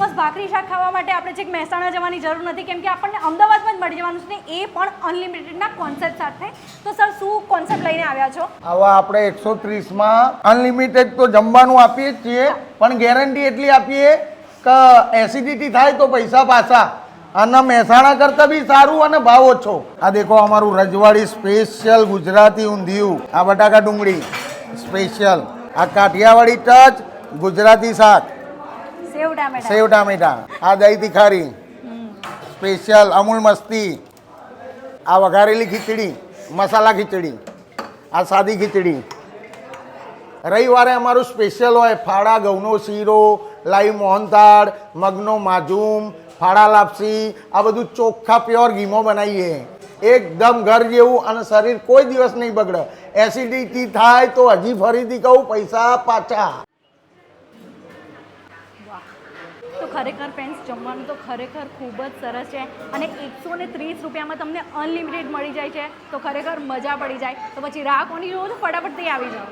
મસ્ત ભાખરી શાક ખાવા માટે આપણે છેક મહેસાણા જવાની જરૂર નથી, કેમ કે આપણને અમદાવાદમાં જ મળી જવાનું છે, એ પણ અનલિમિટેડના કોન્સેપ્ટ સાથે. તો સર શું કોન્સેપ્ટ લઈને આવ્યા છો? આવા આપણે 130માં અનલિમિટેડ તો જમવાનું આપીએ જ છીએ, પણ ગેરંટી એટલી આપીએ કે એસિડિટી થાય તો પૈસા પાછા, અને મહેસાણા કરતાં બી સારું અને ભાવ ઓછો. આ દેખો અમારું રજવાડી સ્પેશિયલ ગુજરાતી ઊંધિયું, આ બટાકા ડુંગળી સ્પેશિયલ, આ કાઠિયાવાડી ટચ ગુજરાતી શાક, સેવ ટામેટા, આ દહીં તિખારી સ્પેશિયલ, અમૂલ મસ્તી, આ વઘારેલી ખીચડી, મસાલા ખીચડી, આ સાદી ખીચડી. રવિવારે અમારું સ્પેશિયલ હોય ફાડા ઘઉંનો શીરો, લાઈવ મોહનથાળ, મગનો માજૂમ, ફાડા લાપસી, આ બધું ચોખ્ખા પ્યોર ઘીમાં બનાવીએ, એકદમ ઘર જેવું, અને શરીર કોઈ દિવસ નહીં બગડે. એસિડિટી થાય તો હજી ફરીથી કહું પૈસા પાછા. તો ખરેખર ફ્રેન્ડ્સ, જમવાનું તો ખરેખર ખૂબ જ સરસ છે, અને 130 રૂપિયામાં તમને અનલિમિટેડ મળી જાય છે, તો ખરેખર મજા પડી જાય. તો પછી રાહ કોની જોવો છો, ફટાફટ ત્યાં આવી જાઓ.